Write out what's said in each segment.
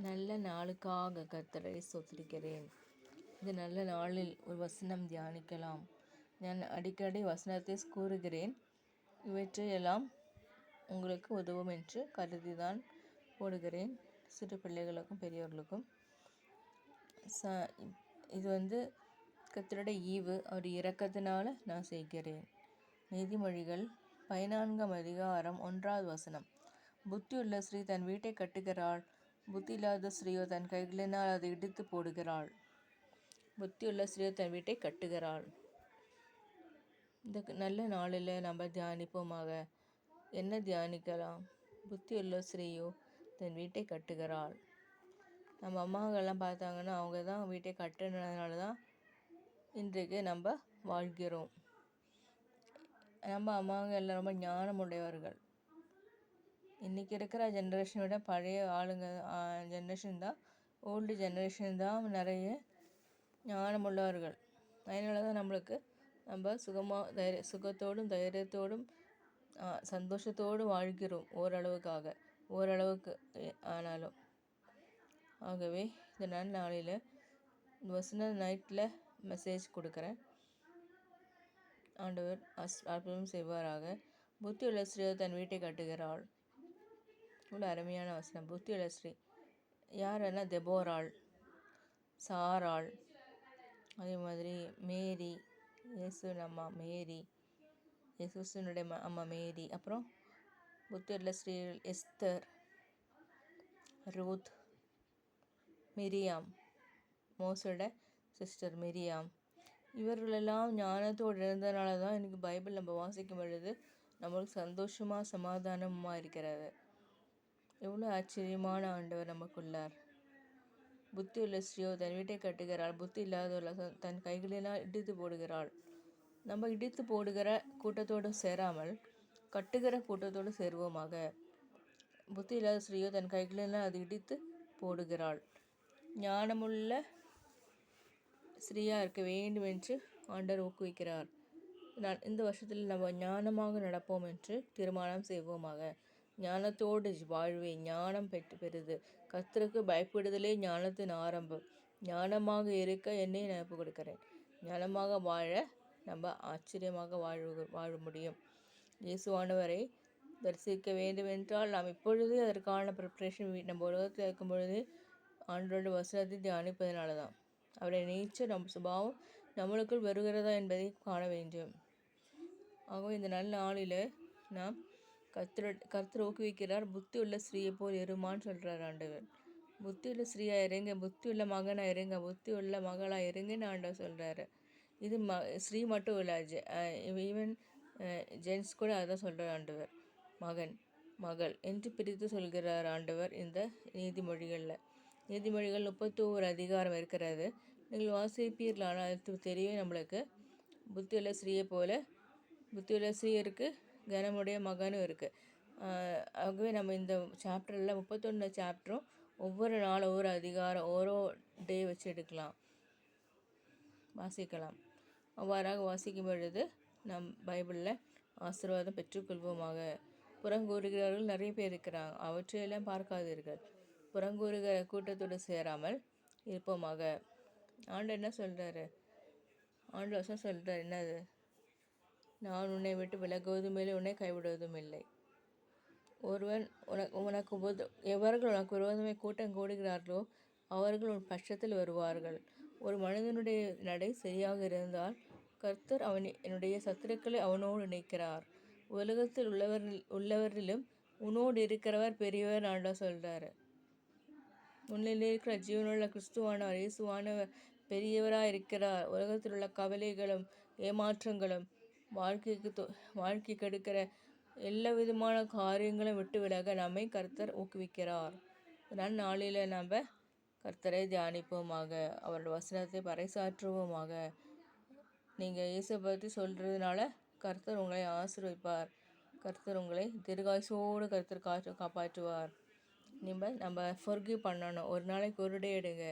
நல்ல நாளுக்காக கர்த்தரை ஸ்தோத்திரிக்கிறேன். இந்த நல்ல நாளில் ஒரு வசனம் தியானிக்கலாம். நான் அடிக்கடி வசனத்தை கூறுகிறேன். இவற்றையெல்லாம் உங்களுக்கு உதவும் என்று கருதிதான் போடுகிறேன். சிறு பிள்ளைகளுக்கும் பெரியவர்களுக்கும். இது கர்த்தருடைய ஈவு, அவர் இரக்கத்தினால நான் செய்கிறேன். நீதிமொழிகள் 14ஆம் அதிகாரம் 1வது வசனம். புத்தியுள்ள ஸ்ரீ தன் வீட்டை கட்டுகிறாள், புத்தி இல்லாத ஸ்ரீயோ தன் கைகளினால் அதை இடித்து போடுகிறாள். புத்தியுள்ள ஸ்ரீயோ தன் வீட்டை கட்டுகிறாள். இந்த நல்ல நாளில் நம்ம தியானிப்போமாக. என்ன தியானிக்கலாம்? புத்தியுள்ள ஸ்ரீயோ தன் வீட்டை கட்டுகிறாள். நம்ம அம்மாவெல்லாம் பார்த்தாங்கன்னா அவங்க தான் வீட்டை கட்டுனதுனால தான் இன்றைக்கு நம்ம வாழ்கிறோம். நம்ம அம்மாங்க எல்லாம் ரொம்ப ஞானமுடையவர்கள். இன்றைக்கி இருக்கிற ஜென்ரேஷனை விட பழைய ஜென்ரேஷன் தான், ஓல்டு ஜென்ரேஷன் தான் நிறைய ஞானமுள்ளவர்கள். அதனால தான் நம்ம சுகத்தோடும் தைரியத்தோடும் சந்தோஷத்தோடும் வாழ்கிறோம். ஓரளவுக்கு ஆனாலும். ஆகவே இந்த நாளில் இந்த வசன நைட்டில் மெசேஜ் கொடுக்குறேன். ஆண்டவர் அற்புதம் செய்வாராக. புத்தியுள்ள ஸ்ரீயோ தன் வீட்டை கட்டுகிறாள். இவ்வளோ அருமையான வசனம். புத்தியுள்ள ஸ்ரீ யாருன்னா தெபோராள், சாராள், அதே மாதிரி மேரி, இயேசுவின் அம்மா மேரி, இயேசுனுடைய அம்மா மேரி. அப்புறம் புத்தியுள்ள ஸ்ரீ எஸ்தர், ரூத், மிரியாம், மோசோட சிஸ்டர் மிரியாம். இவர்களெல்லாம் ஞானத்தோடு இருந்ததுனால தான் எனக்கு பைபிள் நம்ம வாசிக்கும் பொழுது நம்மளுக்கு சந்தோஷமாக சமாதானமாக இருக்கிறது. எவ்வளோ ஆச்சரியமான ஆண்டவர் நமக்குள்ளார். புத்தி உள்ள ஸ்ரீயோ தன் வீட்டை கட்டுகிறாள், புத்தி இல்லாதவர்கள் தன் கைகளினால் இடித்து போடுகிறாள். நம்ம இடித்து போடுகிற கூட்டத்தோடு சேராமல் கட்டுகிற கூட்டத்தோடு சேருவோமாக. புத்தி இல்லாத ஸ்ரீயோ தன் கைகளினால் அது இடித்து போடுகிறாள். ஞானமுள்ள ஸ்ரீயாக இருக்க வேண்டும் என்று ஆண்டவர் ஊக்குவிக்கிறார். இந்த வருஷத்தில் நம்ம ஞானமாக நடப்போம் என்று தீர்மானம் செய்வோமாக. ஞானத்தோடு வாழ்வே, ஞானம் பெறுது. கர்த்தருக்கு பயப்படுதலே ஞானத்தின் ஆரம்பம். ஞானமாக இருக்க என்னை நினைப்பு கொடுக்கிறேன். ஞானமாக வாழ நம்ம ஆச்சரியமாக வாழ முடியும். இயேசுவானவரை தரிசிக்க வேண்டும் என்றால் நாம் இப்பொழுது அதற்கான ப்ரிப்ரேஷன் நம்ம உலகத்தில் இருக்கும் பொழுது ஆண்டோட வசனத்தை தியானிப்பதனால தான். அவரை நேச்சர் நம் சுபாவம் நம்மளுக்குள் வருகிறதா என்பதை காண வேண்டும். ஆகவே இந்த நல்ல நாளில் நாம் கர்த்தர் ஊக்குவிக்கிறார். புத்தி உள்ள ஸ்ரீயை போல் இருமான்னு சொல்கிறார் ஆண்டவர். புத்தி உள்ள ஸ்ரீயாக இருங்க, புத்தி உள்ள மகனாக இருங்க, புத்தி உள்ள மகளாக இருங்கன்னு ஆண்டவர் சொல்கிறாரு. இது ஸ்ரீ மட்டும் இல்லை, ஈவன் ஜென்ஸ் கூட அதான் சொல்கிறார் ஆண்டவர். மகன் மகள் என்று பிரித்து சொல்கிறார் ஆண்டவர். இந்த நீதிமொழிகள் 31 அதிகாரம் இருக்கிறது. நீங்கள் வாசிப்பீர்களானால் அது தெரியும் நம்மளுக்கு. புத்தியுள்ள ஸ்ரீயை போல புத்தியுள்ள ஸ்ரீ இருக்குது, கனமுடைய மகனும் இருக்குது. ஆகவே நம்ம இந்த சாப்டரில் 31 சாப்டரும் ஒவ்வொரு நாளும் ஒவ்வொரு அதிகாரம் ஓரோ டே வச்சு எடுக்கலாம், வாசிக்கலாம். அவ்வாறாக வாசிக்கும் பொழுது நம் பைபிளில் ஆசீர்வாதம் பெற்றுக்கொள்வோமாக. புறங்கூறுகிறவர்கள் நிறைய பேர் இருக்கிறாங்க, அவற்றையெல்லாம் பார்க்காதீர்கள். புறங்கூறுகிற கூட்டத்தோடு சேராமல் இருப்போமாக. ஆண்டு என்ன சொல்கிறாரு? ஆண்டு வருஷம் சொல்கிறார் என்னது? நான் உன்னை விட்டு விலகுவதும் இல்லை, உன்னை கைவிடுவதும் இல்லை. எவர்கள் உனக்கு விரோதமே கூட்டம் கூடுகிறார்களோ அவர்கள் உன் பட்சத்தில் வருவார்கள். ஒரு மனிதனுடைய நடை சரியாக இருந்தால் கர்த்தர் என்னுடைய சத்துருக்களை அவனோடு இணைக்கிறார். உலகத்தில் உள்ளவரிலும் உன்னோடு இருக்கிறவர் பெரியவர் ஆண்டா சொல்கிறாரு. உன்னில் இருக்கிற ஜீவனுள்ள கிறிஸ்துவானவர் இயேசுவானவர் பெரியவராக இருக்கிறார். உலகத்தில் உள்ள கவலைகளும் ஏமாற்றங்களும் வாழ்க்கை கெடுக்கிற எல்லா விதமான காரியங்களும் விட்டு விலக நம்மை கர்த்தர் ஊக்குவிக்கிறார். நாளில் நம்ம கர்த்தரை தியானிப்போமாக, அவரோட வசனத்தை பறைசாற்றுவோமாக. நீங்கள் இயேசு பற்றி சொல்கிறதுனால கர்த்தர் உங்களை ஆசீர்வதிப்பார். கர்த்தர் உங்களை தீர்காயுசோடு கர்த்தர் காப்பாற்றுவார். நம்ம ஃபர்கிவ் பண்ணணும். ஒரு நாளைக்கு ஒரு டே எடுங்க.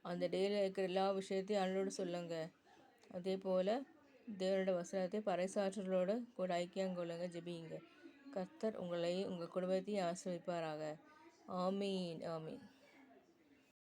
அந்த டேயில் இருக்கிற எல்லா விஷயத்தையும் ஆண்டவரோடு சொல்லுங்கள். அதே போல் தேவனோட வசனத்தை பறைசாற்றலோடு கூட ஐக்கியம் கொள்ளுங்க, ஜெபியுங்க. கர்த்தர் உங்களை உங்கள் குடும்பத்தையும் ஆசீர்வதிப்பாராக. ஆமீன், ஆமீன்.